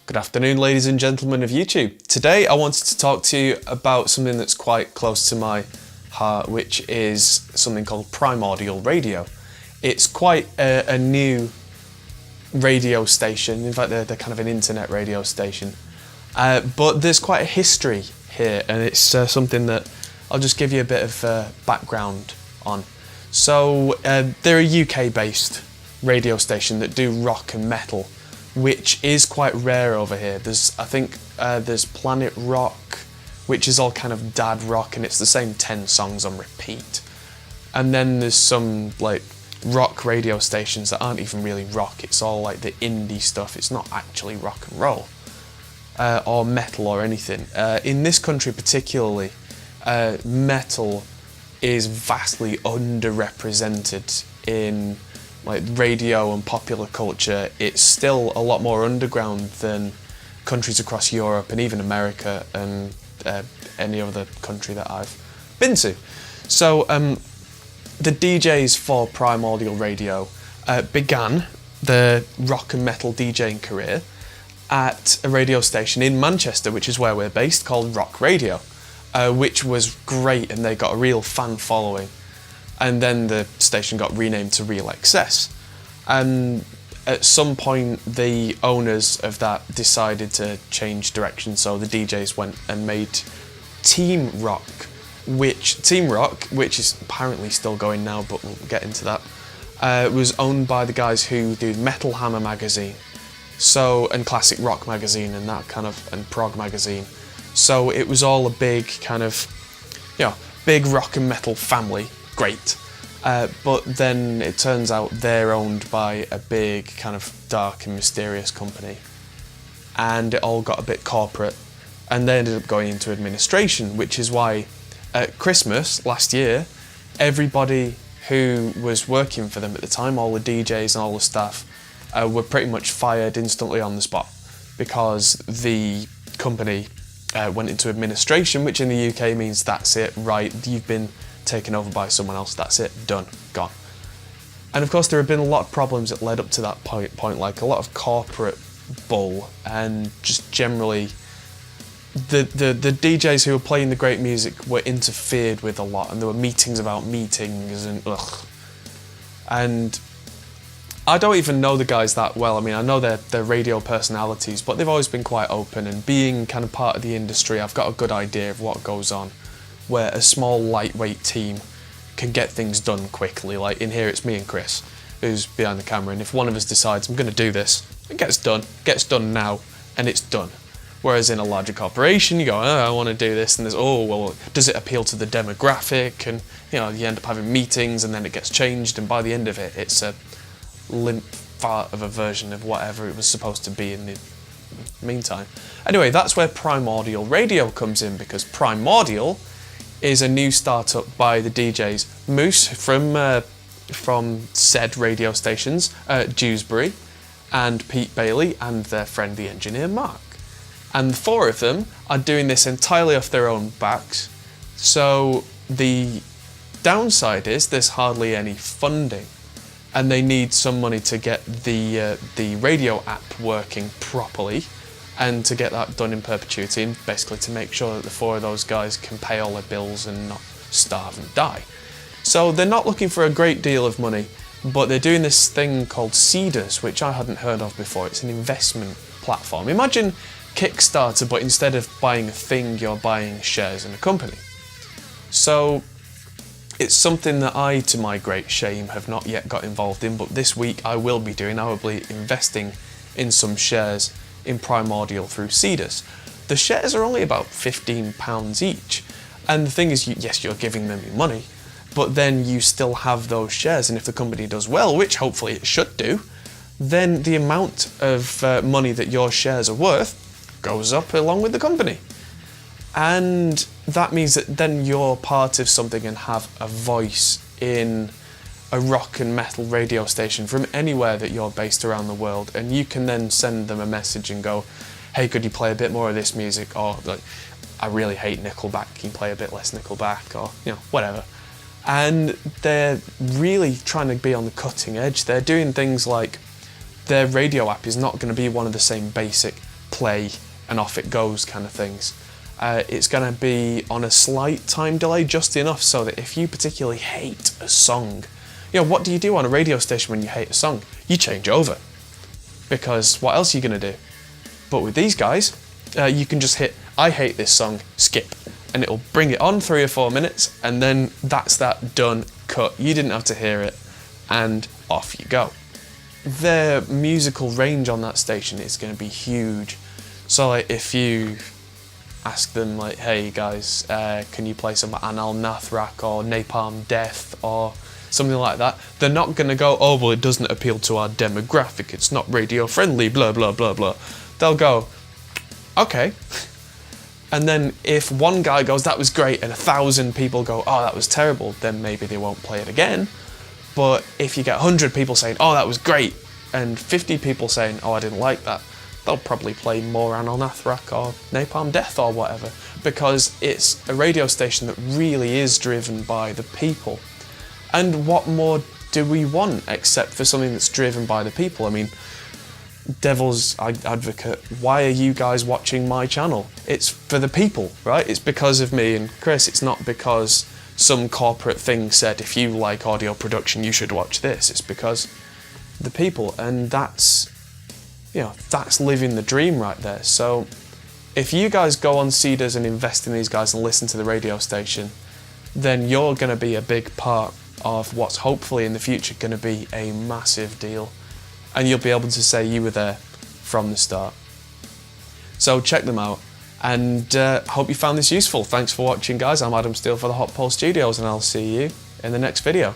Good afternoon, ladies and gentlemen of YouTube. Today I wanted to talk to you about something that's quite close to my heart, which is something called Primordial Radio. It's quite a new radio station. In fact, they're kind of an internet radio station. But there's quite a history here, and it's something that I'll just give you a bit of background on. So they're a UK-based radio station that do rock and metal, which is quite rare over here. I think there's Planet Rock, which is all kind of dad rock, and it's the same 10 songs on repeat. And then there's some like rock radio stations that aren't even really rock. It's all like the indie stuff. It's not actually rock and roll or metal or anything. In this country particularly, metal is vastly underrepresented in like radio and popular culture. It's still a lot more underground than countries across Europe and even America and any other country that I've been to. So the DJs for Primordial Radio began their rock and metal DJing career at a radio station in Manchester, which is where we're based, called Rock Radio, which was great, and they got a real fan following. And then the station got renamed to Real Excess. And at some point, the owners of that decided to change direction, so the DJs went and made Team Rock, which is apparently still going now, but we'll get into that, was owned by the guys who do Metal Hammer magazine, and Classic Rock magazine and that kind of, and Prog magazine. So it was all a big kind of, big rock and metal family. Great. But then it turns out they're owned by a big kind of dark and mysterious company, and it all got a bit corporate, and they ended up going into administration, which is why at Christmas last year, everybody who was working for them at the time, all the DJs and all the staff, were pretty much fired instantly on the spot, because the company went into administration, which in the UK means that's it, right, you've been taken over by someone else, that's it, done, gone. And of course there have been a lot of problems that led up to that point, like a lot of corporate bull, and just generally the DJs who were playing the great music were interfered with a lot, and there were meetings about meetings, and ugh. And I don't even know the guys that well. I mean, I know they're radio personalities, but they've always been quite open, and being kind of part of the industry, I've got a good idea of what goes on, where a small, lightweight team can get things done quickly. Like in here, it's me and Chris, who's behind the camera, and if one of us decides, I'm going to do this, it gets done now, and it's done. Whereas in a larger corporation, you go, I want to do this, and there's, does it appeal to the demographic? And you end up having meetings, and then it gets changed, and by the end of it, it's a limp fart of a version of whatever it was supposed to be in the meantime. Anyway, that's where Primordial Radio comes in, because Primordial is a new startup by the DJs Moose from said radio stations, Dewsbury, and Pete Bailey, and their friend the engineer Mark. And the four of them are doing this entirely off their own backs. So the downside is there's hardly any funding, and they need some money to get the radio app working properly, and to get that done in perpetuity, and basically to make sure that the four of those guys can pay all their bills and not starve and die. So they're not looking for a great deal of money, but they're doing this thing called Seeders, which I hadn't heard of before. It's an investment platform. Imagine Kickstarter, but instead of buying a thing, you're buying shares in a company. So it's something that I, to my great shame, have not yet got involved in, but this week I will be doing. I will be investing in some shares in Primordial through Seeders. The shares are only about £15 each, and the thing is, yes, you're giving them your money, but then you still have those shares, and if the company does well, which hopefully it should do, then the amount of money that your shares are worth goes up along with the company. And that means that then you're part of something and have a voice in a rock and metal radio station from anywhere that you're based around the world, and you can then send them a message and go, hey, could you play a bit more of this music, or like, I really hate Nickelback, can you play a bit less Nickelback, or whatever. And they're really trying to be on the cutting edge. They're doing things like their radio app is not going to be one of the same basic play and off it goes kind of things. It's going to be on a slight time delay, just enough so that if you particularly hate a song, what do you do on a radio station when you hate a song? You change over, because what else are you going to do? But with these guys, you can just hit I hate this song, skip, and it'll bring it on 3 or 4 minutes, and then that's that, done, cut. You didn't have to hear it, and off you go. Their musical range on that station is going to be huge. So like, if you ask them like, hey guys, can you play some Anal Nathrak or Napalm Death or something like that, they're not going to go, oh well, it doesn't appeal to our demographic, it's not radio friendly, blah blah blah blah. They'll go, okay. And then if one guy goes, that was great, and 1,000 people go, oh that was terrible, then maybe they won't play it again. But if you get 100 people saying, oh that was great, and 50 people saying, oh I didn't like that, they'll probably play more Anal Nathrak or Napalm Death or whatever, because it's a radio station that really is driven by the people. And what more do we want except for something that's driven by the people? I mean, devil's advocate, why are you guys watching my channel? It's for the people, right? It's because of me and Chris. It's not because some corporate thing said, if you like audio production, you should watch this. It's because the people, and that's living the dream right there. So if you guys go on Seeders and invest in these guys and listen to the radio station, then you're going to be a big part of what's hopefully in the future going to be a massive deal, and you'll be able to say you were there from the start. So check them out, and hope you found this useful. Thanks for watching guys. I'm Adam Steele for the Hot Pole Studios, and I'll see you in the next video.